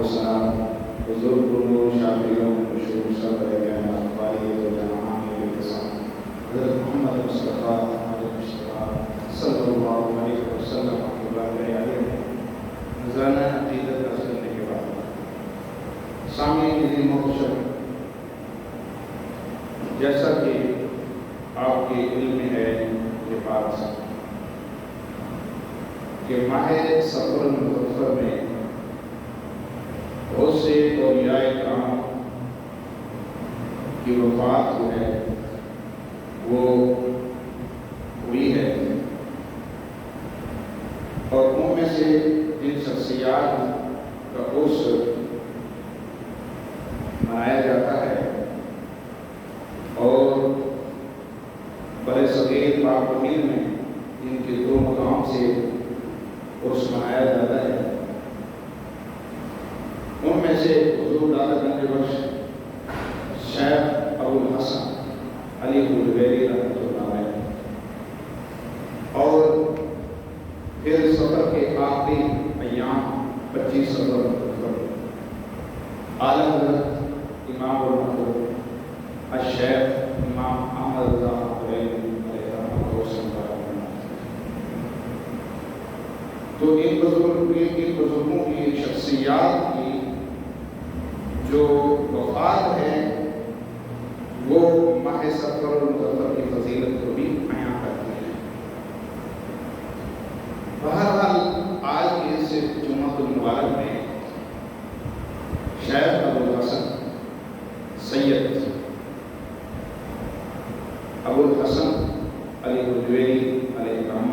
والسلام بزرگ شافعیوں مشہور صدر اخباری حضرت محمد مصطفیٰ صلی اللہ علیہ وسلم نذرانہ عقیدت کا سننے کے بعد سامعین عظیم محترم، جیسا کہ آپ کے علم میں ہے کے پاس کہ ماہ سفر المظفر میں بہت سے اولیاء کرام کی وفات جو ہے وہ ہوئی ہے، اور ان میں سے جن شخصیات کا عرس منایا جاتا ہے اور بڑے صغیر پاک زمین میں جن کے دو مقام سے عرس منایا جاتا ہے، ان میں سے حضور دادا گنج بخش شیخ ابو الحسن علی حجویری رحمۃ اللہ علیہ، اور پھر سفر کے آخری ایام 25 سفر اعلیٰ حضرت امام المحدود الشیخ امام احمد رضا تو ان بزرگوں کی شخصیات کی جو وفات ہے وہ ماہ سفر المظفر کی فضیلت کو بھی بیان کرتی ہے۔ بہرحال آج کی اس جمعۃ المبارک میں شیخ ابو الحسن سید ابو الحسن علی حجویری علیہ السلام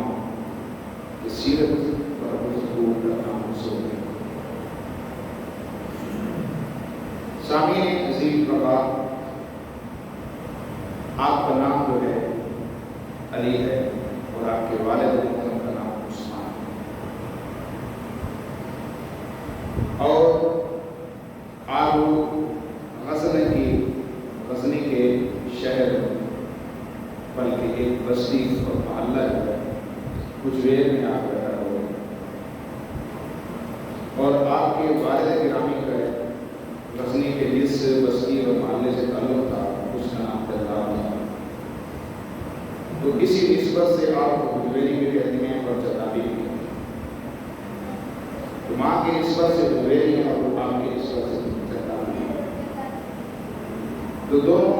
کی سیرت پر گفتگو کرنا مناسب ہے۔ سامعین عزیز بابا، آپ کا نام جو ہے علی ہے اور آپ کے والد محترم کا نام عثمان ہے، اور آپ غزنی کے شہر بلکہ ایک بستی اور محلہ جو ہے حجویر میں آپ پیدا ہوئے، اور آپ کے والد گرامی کا غزنی کے جس بستی اور محلے سے تعلق تھا اس کا نام تلاب تھا، تو اسی نسبت سے آپ کو حجویری بھی کہتے ہیں اور چتابی بھی کہتے ہیں۔ تو ماں کی نسبت سے حجویری ہے اور آپ کی نسبت سے چتابی ہے، تو دونوں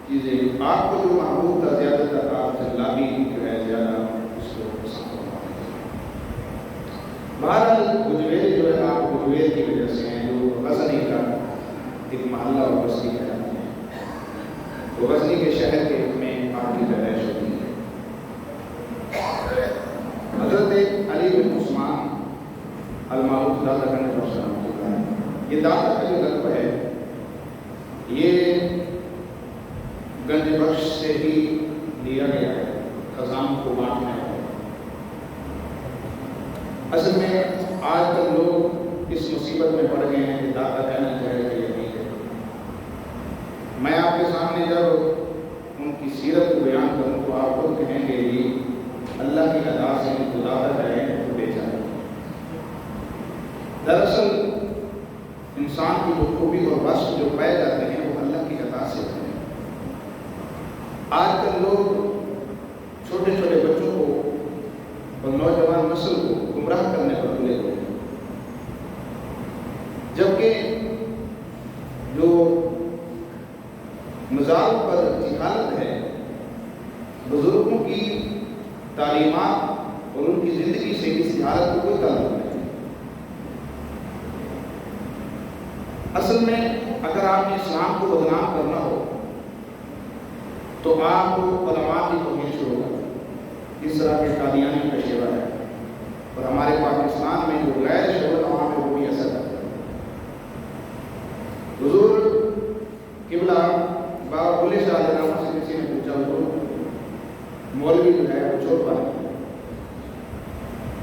چیزیں آپ کو جو محبوب تھا زیادہ تر آپ چلابی جو ہے زیادہ اس کو پسند کرتے ہیں۔ بہرحال حجویری جو ہے آپ حجویر کی وجہ سے ہیں، جو غزنی کا ایک محلہ اور بستی ہے، تو غزنی کے شہر کے میں آپ کی پیدائش ہوتی ہے۔ حضرت علی بن عثمان المعروف دادا گنج بخش رحمۃ اللہ علیہ، یہ دادا کا جو لقب ہے یہ گنج بخش سے ہی لیا گیا ہے، خزان کو بانٹنے ہے۔ اصل میں آج کل لوگ اس مصیبت میں پڑ گئے ہیں کہ دادا کہنا چاہے کہ یہ نہیں ہے۔ میں آپ کے سامنے جب ان کی سیرت کو بیان کروں تو آپ خود کہیں گے یہ اللہ کی ادا سے جو دادا ہے وہ بیچا ہے۔ دراصل انسان کی جو خوبی اور وصف جو پائے جاتے ہیں وہ اللہ کی ادا سے ہوتے ہیں۔ آج کل لوگ چھوٹے چھوٹے بچوں کو اور نوجوان نسل کو گمراہ کرنے پر تلے ہوئے ہیں، جبکہ جو مزاج پر جہالت ہے بزرگوں کی تعلیمات اور ان کی زندگی سے اس جہالت کو کوئی تعلق نہیں۔ اصل میں اگر آپ نے اسلام کو بدنام کرنا ہو تو آپ کو علماء کی توہین شروع کریں، اس طرح کے قادیانی کا شیوا ہے، اور ہمارے پاکستان میں جو غیر شعبہ عوام ہے وہ بھی ایسا کرتا ہے۔ حضور قبلہ بابا بھولے شاہ علیہ السلام سے کسی نے پوچھا تو مولوی جو ہے وہ چور بنا،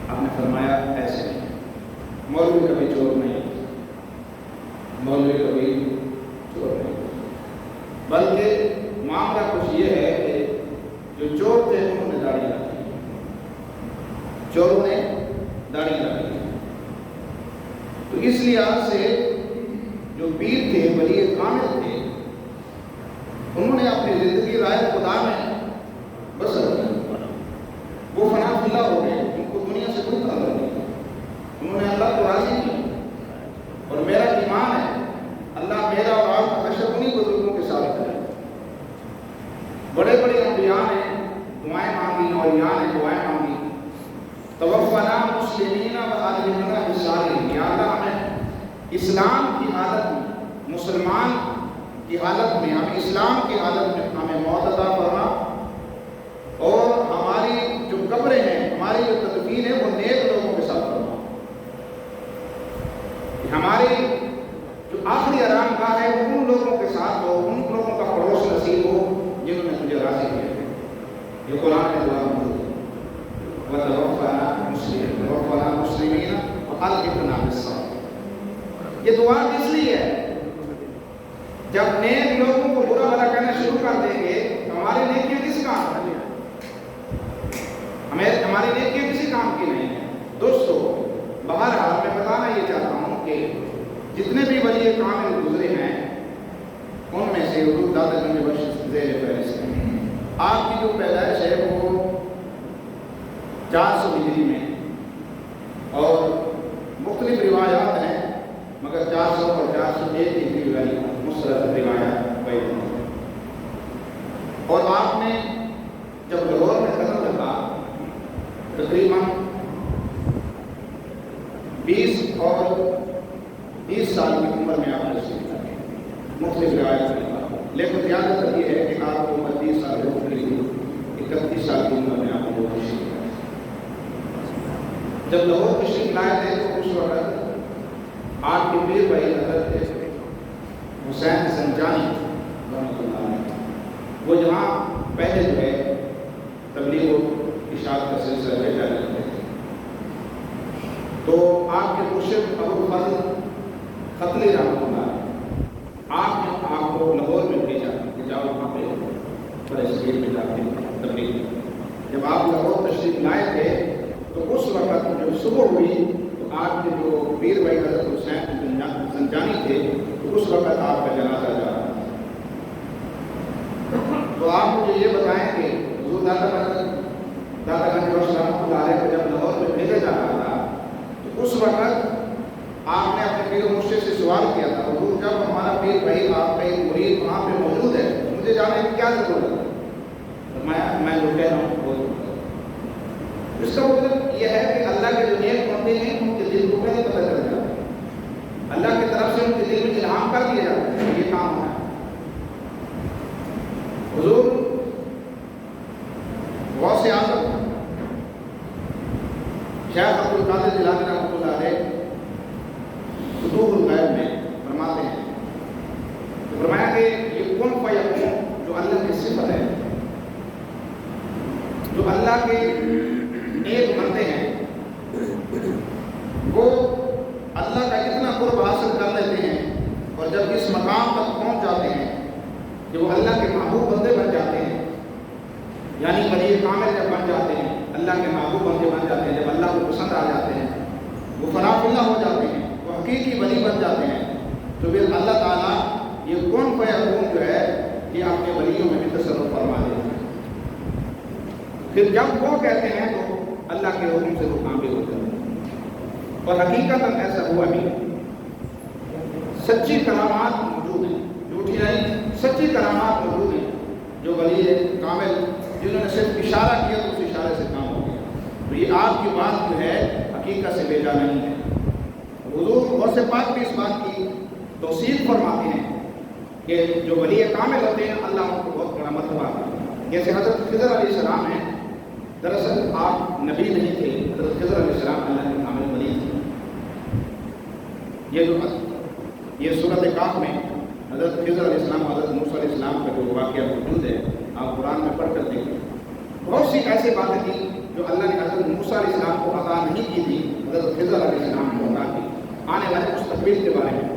آپ نے فرمایا ایسے نہیں، مولوی کبھی چور نہیں، مولوی کبھی چور نہیں، بلکہ معاملہ کچھ یہ ہے کہ جو چور تھے انہوں نے داڑھی رکھی، چوروں نے داڑھی رکھی، تو اس اس لحاظ سے جو پیر تھے، ولی کامل تھے، انہوں نے اپنی زندگی رائے خدا میں بسر کی، وہ فنا فلا ہو گئے، ان کو دنیا سے کوئی تعلق نہیں، انہوں نے اللہ کو راضی کیا۔ اور میرا ایمان ہے اللہ میرا اور آپ کا حشر انہیں بزرگوں کے ساتھ کرے۔ بڑے بڑے انبیاء نے دعائیں مانگی، اولیاء نے دعائیں مانگی، توفنا مسلمین و الحمنا بالصالحین، یا اللہ ہمیں اسلام کی حالت میں، مسلمان کی حالت میں، ہمیں اسلام کی حالت میں ہمیں موت عطا فرما، اور ہماری جو قبریں ہیں، ہماری جو تدفین ہے وہ نیک لوگوں کے ساتھ فرما، ہماری جو آخری آرام گاہ ہے وہ ان لوگوں کے ساتھ ہو، ان لوگوں کا پڑوس نصیب ہو جنہوں نے تجھے راضی کیا ہے۔ یہ قرآن میں دعا موجود ہے، وَتَوَفَّنَا مُسْلِمِينَ وَأَلْحِقْنَا بِالصَّالِحِينَ۔ یہ دعا کس لیے ہے؟ جب نیک لوگوں کو برا بھلا کہنا شروع کر دیں گے تو ہماری نیکیاں کس کام کی ہیں؟ ہماری نیکیاں کسی کام کی نہیں ہیں۔ دوستو، بہرحال میں بتانا یہ چاہتا ہوں کہ جتنے بھی ولی کامل گزرے ہیں ان میں سے حضور دادا گنج بخش زیر فہرست ہیں۔ آپ کی جو پیدائش ہے وہ 400 ہجری میں، اور مختلف روایات ہیں، مگر 400 اور 401 ہجری والی مسترد روایات پیدا ہیں۔ اور آپ نے جب لاہور میں قدم رکھا تقریباً 20 اور 30 سال کی عمر میں آپ نے سیکھا، مختلف روایت میں، لیکن زیادہ تر یہ ہے کہ آپ کو عمر 30 سال ہو گئی، 31 سال کی عمر میں آپ نے وہ سیکھا۔ جب لاہور تشریف لائے تھے تو اس وقت آپ کے پیر بھائی حضرت حسین سنجانی رحمۃ اللہ علیہ، وہ جہاں پہلے جو ہے تبلیغ و اشاعت کا سلسلہ لے جانے لگے تھے، تو آپ کے مرشد ابو فضل ختلی رحمۃ اللہ آپ نے آپ کو لاہور میں بھیجا کہ جاؤ وہاں پہ فلسطین میں جا کے تبلیغ۔ جب آپ لاہور تشریف لائے تھے تو اس وقت جب صبح ہوئی تو آپ کے جو پیر بھائی حضرت حسین سنجانی تھے تو اس وقت آپ کا جنازہ جا رہا تھا۔ تو آپ مجھے یہ بتائیں کہ حضور دادا گنج بخش رحمۃ اللہ علیہ کو جب لاہور میں بھیجا جا رہا تھا تو اس وقت آپ نے اپنے پیر مرشد سے سوال کیا تھا، حضور جب ہمارا پیر بھائی آپ کا ایک مرید وہاں پہ موجود ہے مجھے جانے کی کیا ضرورت ہے؟ میں جو کہہ رہا ہوں وہ اس کا مطلب یہ ہے کہ اللہ کے جو نیک بندے ہیں ان کے دل کو پہلے پتہ چل جاتا ہے، اللہ کی طرف سے ان کے دل میں الہام کر دیا جاتا ہے یہ کام ہے۔ حضور غوث اعظم شیخ عبد القادر جیلانی رحمۃ اللہ علیہ فتوح الغیب میں فرماتے ہیں، فرمایا کہ یہ کن فیکون جو اللہ کی صفت ہے، جو اللہ کے نیک بندے ہیں وہ اللہ کا اتنا قرب حاصل کر لیتے ہیں، اور جب اس مقام تک پہنچ جاتے ہیں کہ وہ اللہ کے محبوب بندے بن جاتے ہیں، یعنی ولی کامل جب بن جاتے ہیں، اللہ کے محبوب بندے بن جاتے ہیں، جب اللہ کو پسند آ جاتے ہیں، وہ فنا فلا ہو جاتے ہیں، وہ حقیقی ولی بن جاتے ہیں، تو پھر اللہ تعالیٰ یہ کن فیکون جو ہے یہ اپنے ولیوں میں بھی تصرف فرما دیتے ہیں۔ پھر جب وہ کہتے ہیں تو اللہ کے حکم سے وہ کام بھی ہوتے ہیں، اور حقیقت ایسا ہوا بھی، سچی کرامات موجود ہیں، جھوٹی نہیں، سچی کرامات موجود ہیں، جو ولی کامل جنہوں نے صرف اشارہ کیا تو اس اشارے سے کام ہو گیا۔ تو یہ آپ کی بات جو ہے حقیقت سے بیجا نہیں ہے۔ حضور غوث پاک بھی اس بات کی توصیف فرماتے ہیں کہ جو ولی کامل ہوتے ہیں اللہ ان کو بہت بڑا مرتبہ دیتا ہے۔ جیسے حضرت خضر علیہ السلام ہیں، دراصل آپ نبی نہیں تھے، حضرت خضر علیہ السلام اللہ کے کامل ولی تھے۔ یہ سورۃ کہف میں حضرت خضر علیہ السلام حضرت موسیٰ علیہ السلام کا جو واقعہ موجود ہے آپ قرآن میں پڑھ کر دیکھیں، بہت سی ایسی باتیں تھیں جو اللہ نے حضرت موسیٰ علیہ السلام کو عطا نہیں کی تھی، حضرت خضر علیہ السلام کو عطا کی آنے والے مستقبل کے بارے میں۔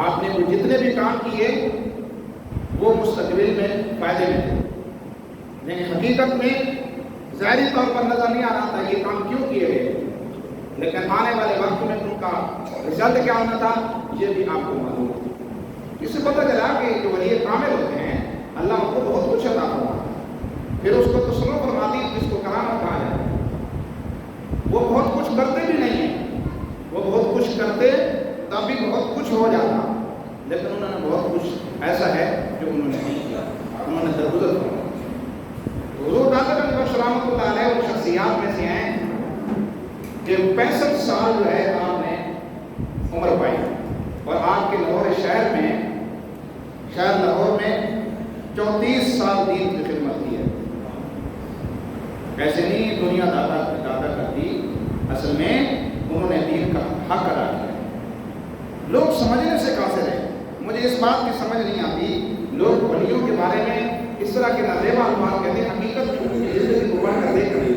آپ نے وہ جتنے بھی کام کیے وہ مستقبل میں فائدے میں تھے، لیکن حقیقت میں ظاہری طور پر نظر نہیں آ رہا تھا یہ کام کیوں کیے گئے، لیکن آنے والے وقت میں ان کا رزلٹ کیا ہونا تھا یہ بھی آپ کو معلوم ہے۔ اس سے پتہ چلا کہ جو ولی کامل ہوتے ہیں اللہ ان کو بہت کچھ عطا فرماتا ہے، پھر اس کو تسلیم فرماتی ہے جس کو کرامت کہا جائے۔ وہ بہت کچھ کرتے بھی نہیں ہیں، وہ بہت کچھ کرتے تب بھی بہت کچھ ہو جاتا، لیکن انہوں نے بہت کچھ ایسا ہے جو انہوں نے نہیں کیا، انہوں نے درگزر فرمایا۔ حضور داتا گنج بخش رحمۃ اللہ علیہ ان شخصیات میں سے ہیں کہ 65 سال جو ہے آپ نے عمر پائی، اور آپ کے لاہور شہر میں، شہر لاہور میں 34 سال دین کی خدمت کی ہے۔ ایسے نہیں دنیا دادا کرتی، اصل میں انہوں نے دین کا حق ادا کیا۔ لوگ سمجھنے سے قاصر ہیں، مجھے اس بات کی سمجھ نہیں آتی، لوگ ولیوں کے بارے میں اس طرح کے نازیبا الفاظ کہتے ہیں، حقیقت زندگی کو بڑھ کر دیکھ رہے۔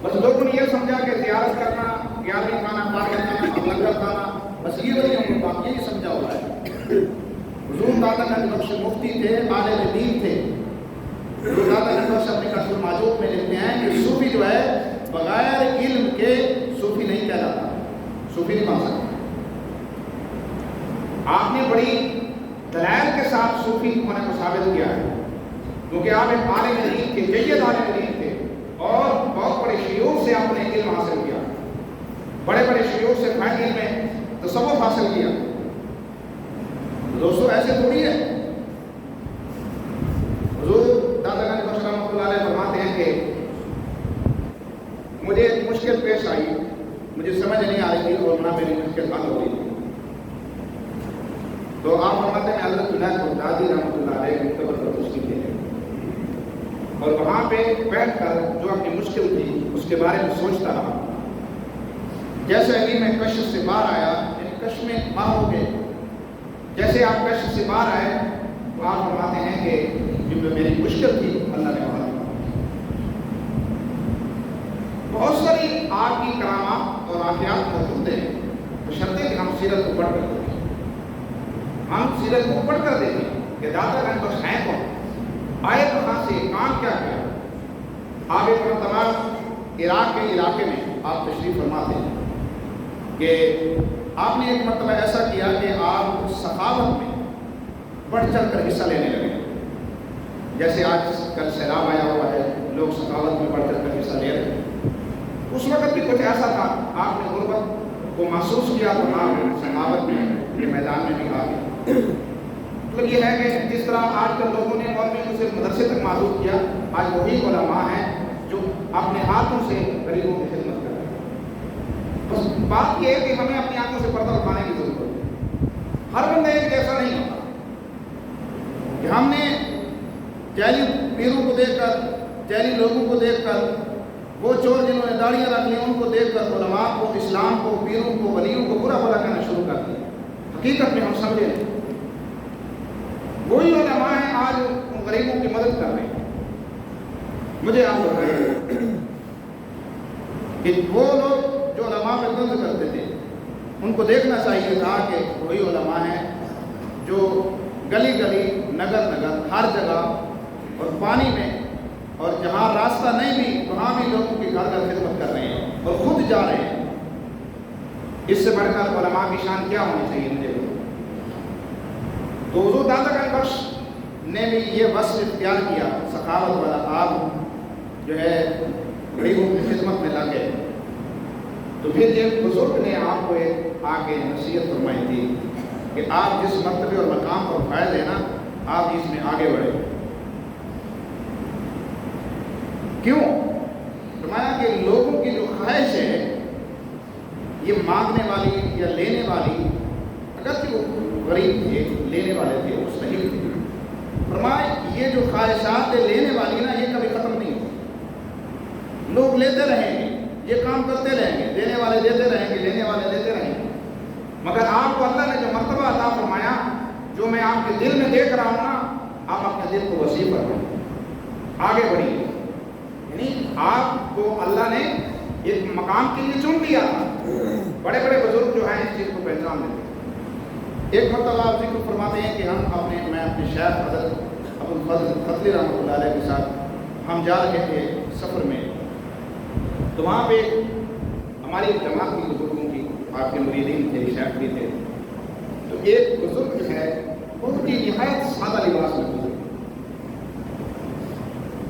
بس لوگوں نے یہ سمجھا کہ زیارت کرنا، گیارہویں کھانا، بارہویں کھانا، اور لنگر کھانا، بس یہ ولیوں کو بات یہی سمجھا ہوا ہے۔ حضور داتا گنج بخش مفتی تھے، عالم دین تھے۔ حضور داتا گنج بخش اپنے کشف المعجوب میں لکھتے ہیں کہ صوفی جو ہے بغیر علم کے صوفی نہیں کہلاتا، صوفی نہیں بن سکتا۔ آپ نے بڑی دلائل کے ساتھ صوفی ہونے کو ثابت کیا ہے، کیونکہ آپ ایک عالم دین تھے، جید عالم دین تھے، اور بہت بڑے شیوخ سے آپ نے علم حاصل کیا، بڑے بڑے شیوخ سے فائد علم میں تصوف حاصل کیا۔ دوستو ایسے تھوڑی ہے۔ حضور داتا گنج بخش رحمۃ اللہ علیہ فرماتے ہیں کہ مجھے ایک مشکل پیش آئی، مجھے سمجھ نہیں آ رہی تھی اور نہ میری مشکل حل ہو رہی تھی، تو آپ فرماتے ہیں حضرت جنید بغدادی رحمۃ اللہ علیہ مکتبہ پر تشریف لے گئے، اور وہاں پہ بیٹھ کر جو اپنی مشکل تھی اس کے بارے میں سوچتا رہا۔ جیسے ابھی میں کشف سے باہر آیا، کشف میں باہر ہو گئے، جیسے آپ کشف سے باہر آئے تو آپ فرماتے ہیں کہ جو میری مشکل تھی اللہ نے حل کیا۔ بہت ساری آپ کی کرامات اور واقعات موجود ہیں، بشرطے کہ ہم سیرت کو پڑھ کر دیکھیں، ہم سیرت کو پڑھ کر دیکھیں کہ داتا گنج بخش ہیں کون، آئے کہاں سے، کام کیا کیا۔ آپ ایک مرتبہ عراق کے علاقے میں آپ تشریف فرما تھے کہ آپ نے ایک مرتبہ ایسا کیا کہ آپ سخاوت میں بڑھ چڑھ کر حصہ لینے لگے، جیسے آج کل سیلاب آیا ہوا ہے، لوگ سخاوت میں بڑھ چڑھ کر حصہ لے رہے ہیں۔ اس وقت بھی کچھ ایسا تھا، آپ نے غربت کو محسوس کیا تو آپ سخاوت میں کے میدان میں بھی آ گئے۔ مطلب یہ ہے کہ جس طرح آج کل لوگوں نے مولویوں کو صرف مدرسے تک محدود کیا، آج وہی علماء ہیں جو اپنے ہاتھوں سے غریبوں کی خدمت کر رہے ہیں۔ بس بات یہ ہے کہ ہمیں اپنی آنکھوں سے پردہ اٹھانے کی ضرورت ہے۔ ہر بندہ ایک جیسا نہیں ہوتا کہ ہم نے جعلی پیروں کو دیکھ کر، جعلی لوگوں کو دیکھ کر، وہ چور جنہوں نے داڑیاں رکھ لی ان کو دیکھ کر علماء کو، اسلام کو، پیروں کو، ولیوں کو برا بھلا کہنا شروع کر دیا۔ حقیقت میں ہم سمجھے نہیں، وہی علماء ہیں آج ان غریبوں کی مدد کر رہے ہیں۔ مجھے آپ بتائیں کہ وہ لوگ جو علماء پہ طنز کرتے تھے ان کو دیکھنا چاہیے تھا کہ وہی علماء ہیں جو گلی گلی، نگر نگر، ہر جگہ اور پانی میں اور جہاں راستہ نہیں بھی وہاں بھی لوگوں کی گھر گھر خدمت کر رہے ہیں اور خود جا رہے ہیں۔ اس سے بڑھ کر علماء کی شان کیا ہونی چاہیے مجھے؟ تو حضور داتا گنج بخش نے بھی یہ وصف اختیار کیا، سخاوت والا۔ آپ جو ہے غریبوں کی خدمت میں لگے، تو پھر یہ بزرگ نے آپ کو ایک آ کے نصیحت فرمائی تھی کہ آپ جس مرتبے اور مقام پر فائز ہیں نا، آپ اس میں آگے بڑھے۔ کیوں؟ فرمایا کہ لوگوں کی جو خواہش ہے یہ مانگنے والی یا لینے والی، اگرچہ وہ غریب تھے، لینے والے تھے، وہ صحیح تھے، فرمایا یہ جو خواہشات لینے والی نا یہ کبھی ختم نہیں ہوتی، لوگ لیتے رہیں گے، یہ کام کرتے رہیں گے، دینے والے دیتے رہیں گے، لینے والے دیتے رہیں گے، مگر آپ کو اللہ نے جو مرتبہ عطا فرمایا، جو میں آپ کے دل میں دیکھ رہا ہوں نا، آپ اپنے دل کو وسیع فرمائیں، آگے بڑھیے۔ یعنی آپ کو اللہ نے ایک مقام کے لیے چن لیا تھا۔ بڑے بڑے بزرگ جو ہیں اس چیز کو پہچان لیتے ہیں۔ ایک مرتبہ آپ ذکر فرماتے ہیں کہ میں اپنے شیخ حضرت ابوالفضل ختلی رحمۃ اللہ علیہ کے ساتھ ہم جا رہے تھے سفر میں، تو وہاں پہ ہماری ایک جماعت کی بزرگوں کی، آپ کے مریدین تھے، شیخ بھی تھے، تو ایک بزرگ جو ہے بہت ہی نہایت سادہ لباس میں گزرے،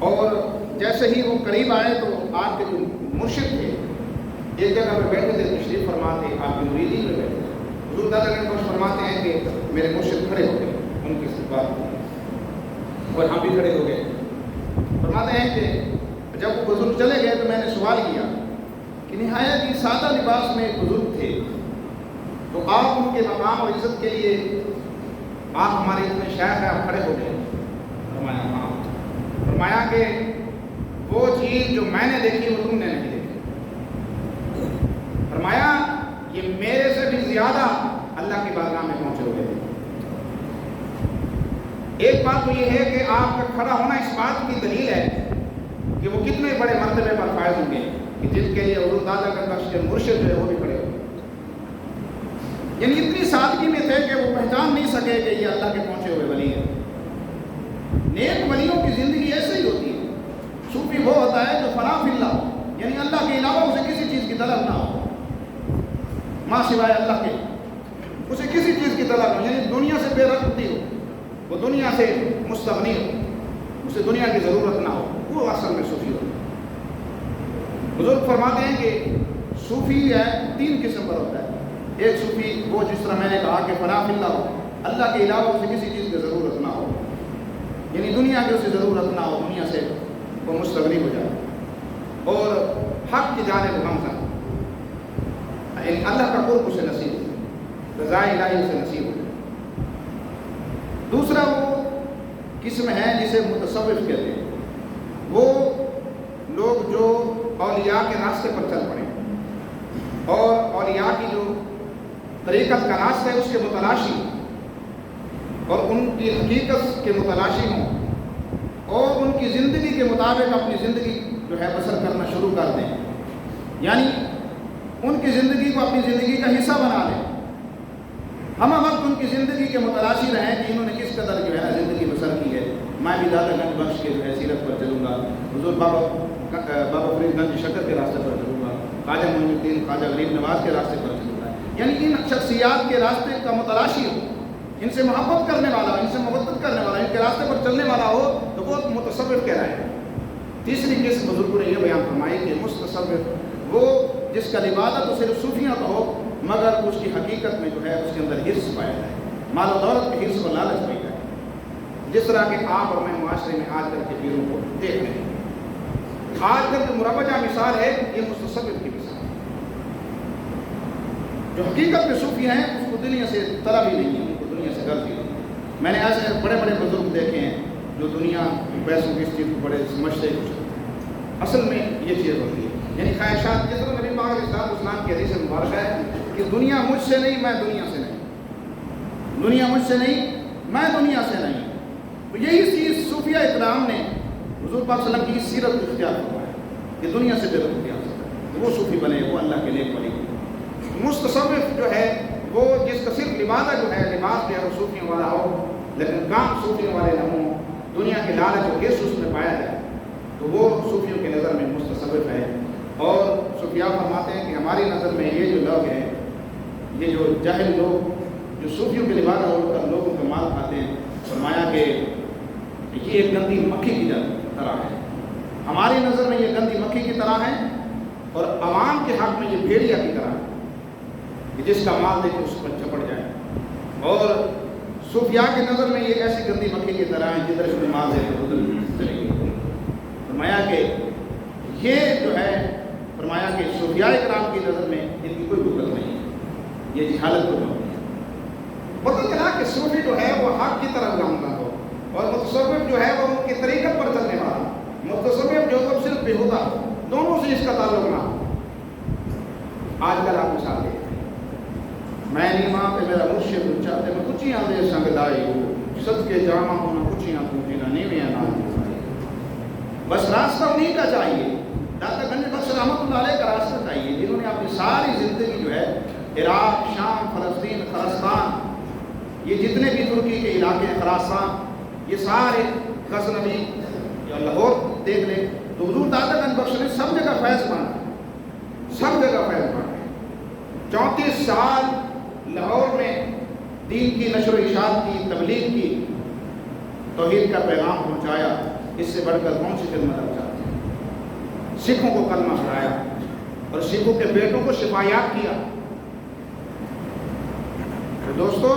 اور جیسے ہی وہ قریب آئے تو آپ کے جو مرشد تھے ایک جگہ پہ بیٹھے تھے، تشریف فرما تھے، آپ کے مریدین میں بیٹھے تھے، حضور دادا گنج بخش فرماتے ہیں کہ میرے مرشد کھڑے ہو گئے ان کی استقبال کی، اور ہم بھی کھڑے ہو گئے۔ فرماتے ہیں کہ جب وہ بزرگ چلے گئے تو میں نے سوال کیا کہ نہایت ہی سادہ لباس میں ایک بزرگ تھے، تو آپ ان کے مقام اور عزت کے لیے آپ ہمارے اتنے شیخ ہیں، آپ کھڑے ہو گئے؟ فرمایا ہاں۔ فرمایا کہ وہ چیز جو میں نے دیکھی وہ تم نے نہیں دیکھی۔ فرمایا یہ میرے سے بھی زیادہ اللہ کی بارگاہ میں پہنچے ہوئے تھے۔ ایک بات تو یہ ہے کہ آپ کا کھڑا ہونا اس بات کی دلیل ہے کہ وہ کتنے بڑے مرتبے پر فائز ہوں گے کہ جن کے لیے حضور دادا گنج بخش کے مرشد جو ہے وہ بھی کھڑے ہوئے، یعنی اتنی سادگی میں تھے کہ وہ پہچان نہیں سکے کہ یہ اللہ کے پہنچے ہوئے ولی ہیں۔ نیک ولیوں کی زندگی ایسے ہی ہوتی ہے۔ صوفی وہ ہوتا ہے جو فنا فی اللہ ہو، یعنی اللہ کے علاوہ اسے کسی چیز کی طلب نہ ہو، ماں سوائے اللہ کے اسے کسی چیز کی طلب نہ ہو، یعنی دنیا سے بے رغبتی ہو، وہ دنیا سے مستغنی ہو، اسے دنیا کی ضرورت نہ ہو، وہ اصل میں صوفی ہوتا ہے۔ بزرگ فرماتے ہیں کہ صوفی ہے تین قسم پر ہوتا ہے۔ ایک صوفی وہ جس طرح میں نے کہا کہ فنا فی اللہ ہو، اللہ کے علاوہ اسے کسی چیز کی ضرورت نہ ہو، یعنی دنیا کی اسے ضرورت نہ ہو، دنیا سے وہ مستغنی ہو جائے، اور حق کی جانب گامزن، یعنی اللہ کا قرب اسے نصیب ہو، رضا الہی اسے نصیب ہو۔ دوسرا وہ قسم ہے جسے متصوف کہتے ہیں، وہ لوگ جو اولیاء کے راستے پر چل پڑے اور اولیاء کی جو طریقت کا راستہ ہے اس کے متلاشی اور ان کی حقیقت کے متلاشی ہوں، اور ان کی زندگی کے مطابق اپنی زندگی جو ہے بسر کرنا شروع کر دیں، یعنی ان کی زندگی کو اپنی زندگی کا حصہ بنا لیں، ہم وقت ان کی زندگی کے متلاشی رہیں کہ انہوں نے کس قدر جو ہے زندگی بسر کی ہے۔ میں بھی دادا گنج بخش کے جو ہے سیرت پر چلوں گا، حضور بابا فرید گنج شکر کے راستے پر چلوں گا، خواجہ معین الدین خواجہ غریب نواز کے راستے پر چلوں گا، یعنی ان شخصیات کے راستے کا متلاشی ہو، ان سے محبت کرنے والا، ان سے محبت کرنے والا، ان کے راستے پر چلنے والا ہو تو وہ متصوف کہلائے گا۔ تیسری قسم بزرگوں نے یہ بیان فرمائی کہ متصوف وہ جس کا عبادت تو صرف صوفیہ کا ہو مگر اس کی حقیقت میں جو ہے اس کے اندر حرص پایا جائے، مال و دولت کے حرص و لالچ پائی جائے، جس طرح کہ آپ اور میں معاشرے میں آج کل کے پیروں کو دیکھ رہے ہیں۔ آج کل کی مروجہ مثال ہے یہ متصوف کی مثال، جو حقیقت میں صوفی ہیں اس کو دنیا سے طلب ہی نہیں ہے، ان کو دنیا سے غرض ہی نہیں۔ میں نے ایسے بڑے بڑے بزرگ دیکھے ہیں جو دنیا پیسوں کی اس چیز کو بڑے سمجھتے کچھ، اصل میں یہ چیز ہوتی ہے، یعنی خواہشات، جس طرح نبی پاک علیہ السلام کی حدیث مبارک ہے کہ دنیا مجھ سے نہیں، میں دنیا سے نہیں، دنیا مجھ سے نہیں، میں دنیا سے نہیں۔ تو یہی چیز صوفیہ اکرام نے حضور پاک صلی اللہ علیہ وسلم کی سیرت اختیار فرمایا کہ دنیا سے بے رغبتی حاصل کرے، وہ صوفی بنے، وہ اللہ کے نیک ولی۔ متصوف جو ہے وہ جس کا صرف لبادہ جو ہے لباس جو ہے وہ صوفیوں والا ہو لیکن کام صوفیوں والے نہ ہوں، دنیا کے لالچ اور حرص اس میں پایا جائے، تو وہ صوفیوں کی نظر میں متصوف ہے۔ اور صوفیاء فرماتے ہیں کہ ہماری نظر میں یہ جو لوگ ہیں، یہ جو جاہل لوگ جو صوفیوں کے لبادہ ہو کر لوگوں کا مال کھاتے ہیں، فرمایا کہ یہ ایک گندی مکھی کی طرح ہے، ہماری نظر میں یہ گندی مکھی کی طرح ہے، اور عوام کے حق میں یہ بھیڑیا کی طرح ہے کہ جس کا مال دیکھ کے اس پر چپٹ جائے، اور صوفیاء کی نظر میں یہ ایسی گندی مکھی کی طرح ہے جدھر اس میں مال دے کے ادھر چلے گی۔ فرمایا کہ یہ جو ہے، فرمایا کہ صوفیاء کرام کی نظر میں ان کی کوئی بھگت نہیں ہے، یہ جہالت کو ہوتی ہے۔ پتہ چلا کہ صوفی جو ہے وہ حق کی طرف گامزن ہو، اور متصوف جو ہے وہ ان کی طریقت پر چلنے والا، متصوف جو تو صرف بےہودہ، دونوں سے اس کا تعلق نہ ہو۔ آج کل آپ مثال دیکھیں، میں نہیں ماں پہ میرا مرشد چاہتے میں کچھ یہاں دے سنگ لائی ہو، سب کے جامع ہونا کچھ یہاں پوچھی نہ نہیں میں نام بس راستہ انہیں کا چاہیے، دادا گنج بخش رحمۃ اللہ علیہ کا راستہ چاہیے، جنہوں نے اپنی ساری زندگی جو ہے عراق، شام، فلسطین، خراسان، یہ جتنے بھی ترکی کے علاقے ہیں، خراسان، یہ سارے غزنوی یا لاہور دیکھ لیں تو حضور دادا گنج بخش نے سب جگہ فیض مانا، سب جگہ فیض بانٹے. 34 سال لاہور میں دین کی نشر و اشاعت کی، تبلیغ کی، توحید کا پیغام پہنچایا. اس سے بڑھ کر کون سی خدمت آپ چاہتے ہیں؟ سکھوں کو کلمہ پڑھایا اور سکھوں کے بیٹوں کو شفایات کیا. تو دوستو،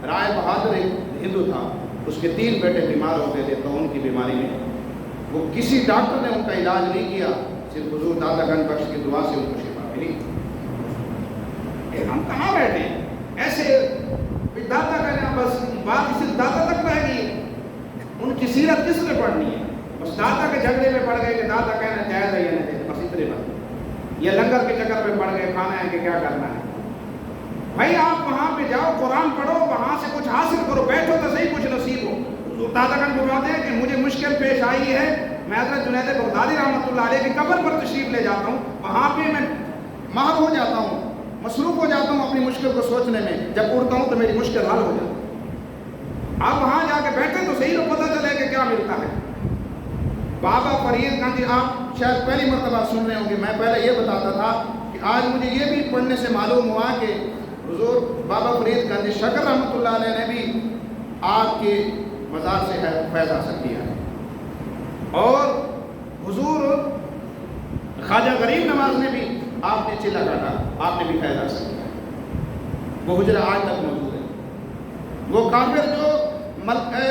رائے بہادر ایک ہندو تھا، اس کے 3 بیٹے بیمار ہوتے تھے. تو ان کی بیماری میں وہ کسی ڈاکٹر نے ان کا علاج نہیں کیا، صرف حضور داتا گنج بخش کی دعا سے ان کو شفا ملی. ہم کہاں بیٹھے ہیں ایسے داتا کہنا، بس بات صرف داتا تک رہ گئی ہے. ان کی سیرت کس نے پڑھنی ہے؟ بس داتا کے جھگڑے میں پڑ گئے کہ داتا کہنا جائز ہے یا نہیں، بس اتنے بات. یہ لنگر کے چکر میں پڑ گئے، کھانا ہے کہ کیا کرنا ہے. بھائی آپ وہاں پہ جاؤ، قرآن پڑھو، وہاں سے کچھ حاصل کرو، بیٹھو تو صحیح کچھ نصیب ہو. داتا گنج فرماتے ہیں کہ مجھے مشکل پیش آئی ہے، میں حضرت جنید بغدادی رحمۃ اللہ علیہ کی قبر پر تشریف لے جاتا ہوں، وہاں پہ میں مہر ہو جاتا ہوں، مصروف ہو جاتا ہوں اپنی مشکل کو سوچنے میں. جب اڑتا ہوں تو میری مشکل حل ہو جاتی ہے. آپ وہاں جا کے بیٹھے تو صحیح تو پتہ چلے کہ کیا ملتا ہے. بابا فرید گنج، آپ شاید پہلی مرتبہ سن رہے ہوں گے، میں پہلے یہ بتاتا تھا کہ آج مجھے یہ بھی پڑھنے سے معلوم ہوا کہ حضور بابا فرید گنج شکر رحمۃ اللہ علیہ نے بھی آپ کے مزار سے فیض حاصل کیا ہے. اور حضور خواجہ غریب نواز نے بھی، آپ نے چلا کاٹا، آپ نے بھی فیض حاصل کیا ہے. وہ حجرہ آج تک موجود ہے. وہ کافر جو ملکہ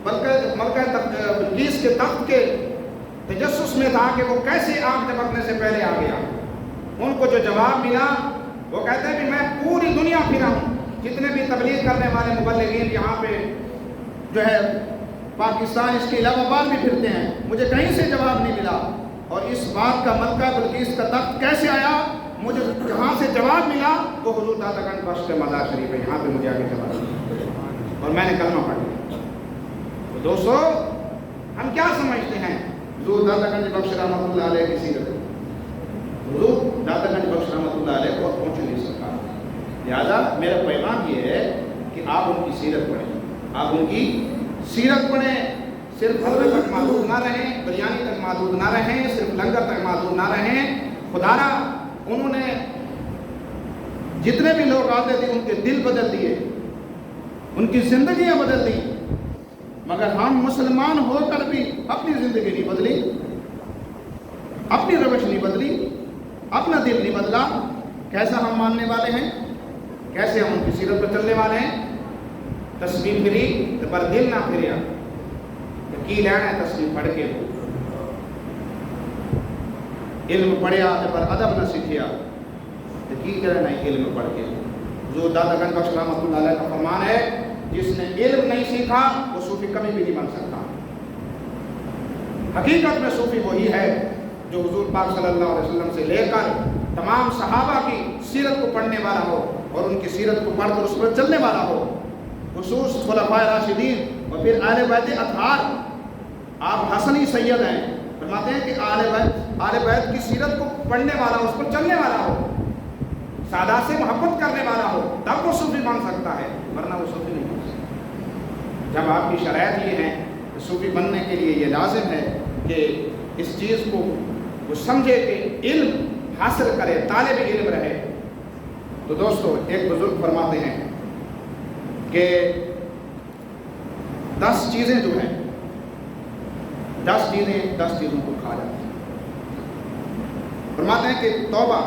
بلقیس کے تخت کے تجسس میں تھا کہ وہ کیسے آنکھ جھپکنے سے پہلے آ گیا، ان کو جو جواب ملا وہ کہتے ہیں کہ میں پوری دنیا پھرا ہوں، جتنے بھی تبلیغ کرنے والے مبلغین یہاں پہ جو ہے پاکستان، اس کے علاوہ بعد بھی پھرتے ہیں، مجھے کہیں سے جواب نہیں ملا. اور اس بات کا ملکہ بلقیس کا تخت کیسے آیا، مجھے جہاں سے جواب ملا وہ حضور داتا گنج بخش کے مزار شریف ہے، یہاں پہ مجھے آگے جواب ملا اور میں نے کلمہ پڑھ لیا. تو دوستو، ہم کیا سمجھتے ہیں حضور داتا گنج بخش رحمۃ اللہ علیہ کی سیرت؟ حضور داتا گنج بخش رحمۃ اللہ علیہ بہت پہنچ نہیں سکا. لہٰذا میرا پیغام یہ ہے کہ آپ ان کی سیرت پڑھیں، آپ ان کی سیرت پڑھیں. صرف حلوے تک محدود نہ رہیں، بریانی تک محدود نہ رہیں، صرف لنگر تک محدود نہ رہیں. خدارا انہوں نے جتنے بھی لوگ آتے تھے ان کے دل بدل دیے، ان کی زندگیاں بدل دی. مگر ہم مسلمان ہو کر بھی اپنی زندگی نہیں بدلی، اپنی روش نہیں بدلی، اپنا دل نہیں بدلا. کیسا ہم ماننے والے ہیں، کیسے ہم ان کی سیرت پر چلنے والے ہیں. تسبیح پھری پر دل نہ پھریا، کی لینا ہے تسبیح پڑھ کے. علم پڑھیا پر ادب نہ سیکھیا، کی کرنا ہے علم پڑھ کے. جو داتا گنج بخش رحمۃ اللہ علیہ کا فرمان ہے، جس نے علم نہیں سیکھا وہ صوفی کبھی بھی نہیں بن سکتا. حقیقت میں صوفی وہی ہے جو حضور پاک صلی اللہ علیہ وسلم سے لے کر تمام صحابہ کی سیرت کو پڑھنے والا ہو اور ان کی سیرت کو پڑھ کر اس پر چلنے والا ہو. خصوص خلفائے راشدین اور پھر اہل بیت اطہار. آپ حسنی سید ہیں، فرماتے ہیں کہ اہل بیت کی سیرت کو پڑھنے والا، اس پر چلنے والا ہو، سادات سے محبت کرنے والا ہو، تب وہ صوفی بن سکتا ہے، ورنہ وہ صوفی نہیں بن سکتا. جب آپ کی شرائط یہ ہے کہ صوفی بننے کے لیے یہ لازم ہے کہ اس چیز کو وہ سمجھے کہ علم حاصل کرے، طالب علم رہے. تو دوستو، ایک بزرگ فرماتے ہیں کہ 10 چیزیں جو ہیں، 10 چیزوں کو کھا جاتی ہیں. فرماتے ہیں کہ توبہ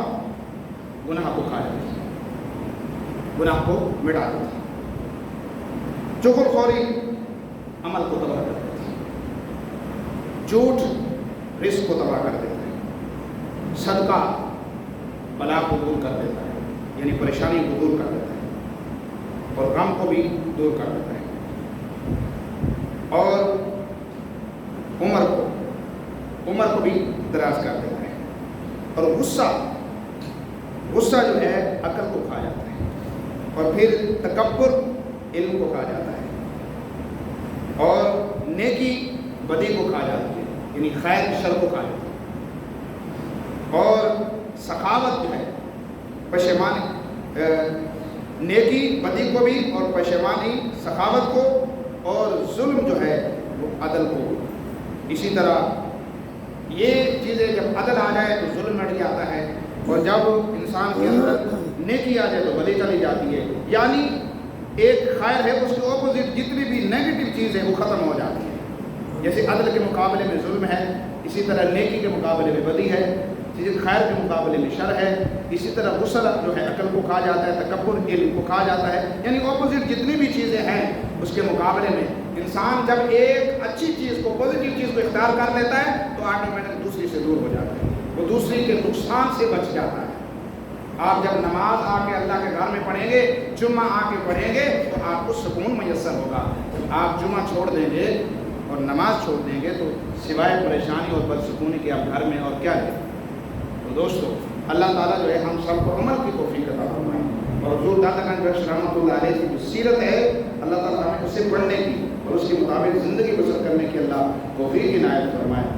گناہ کو کھا جاتی ہے، گناہ کو مٹا دیتی ہے. چغل خوری عمل کو تباہ کر دیتی ہے، جھوٹ رزق کو تباہ کر دیتا ہے، صدقہ بلا کو دور کر دیتا ہے، یعنی پریشانی کو دور کر دیتا ہے، اور غم کو بھی دور کر دیتا ہے، اور عمر کو بھی دراز کر دیتا ہے. اور غصہ جو ہے عقل کو کھا جاتا ہے، اور پھر تکبر علم کو کھا جاتا ہے، اور نیکی بدی کو کھا جاتی ہے، یعنی خیر شر کو کھا جاتی ہے. اور سخاوت جو ہے پشیمانی، نیکی بدی کو بھی اور پشیمانی سخاوت کو، اور ظلم جو ہے وہ عدل کو. اسی طرح یہ چیزیں جب عدل آ جائے تو ظلم مٹ جاتا ہے، اور جب انسان کے اندر نیکی آ جائے تو بدی چلی جاتی ہے، یعنی ایک خیر ہے اس کے اپوزٹ جتنی بھی نیگیٹو چیز ہے وہ ختم ہو جاتی ہے۔ جیسے عدل کے مقابلے میں ظلم ہے، اسی طرح نیکی کے مقابلے میں بدی ہے، خیر کے مقابلے میں شر ہے، اسی طرح غسل جو ہے عقل کو کہا جاتا ہے، تکبر علم کو کہا جاتا ہے، یعنی اپوزٹ جتنی بھی چیزیں ہیں اس کے مقابلے میں انسان جب ایک اچھی چیز کو، پازیٹیو چیز کو اختیار کر لیتا ہے تو آٹومیٹک دوسری سے دور ہو جاتا ہے، وہ دوسری کے نقصان سے بچ جاتا ہے۔ آپ جب نماز آ کے اللہ کے گھر میں پڑھیں گے، جمعہ آ کے پڑھیں گے تو آپ کو سکون میسر ہوگا۔ آپ جمعہ چھوڑ دیں گے اور نماز چھوڑ دیں گے تو سوائے پریشانی اور بدسکونی کے آپ گھر میں اور کیا ہے۔ تو دوستو اللہ تعالیٰ جو ہے ہم سب کو عمل کی توفیق عطا فرمائے، اور حضور داتا گنج بخش رحمۃ اللہ علیہ کی جو سیرت ہے اللہ تعالیٰ ہمیں اسے پڑھنے کی اور اس کے مطابق زندگی بسر کرنے کی اللہ توفیق عنایت فرمائے۔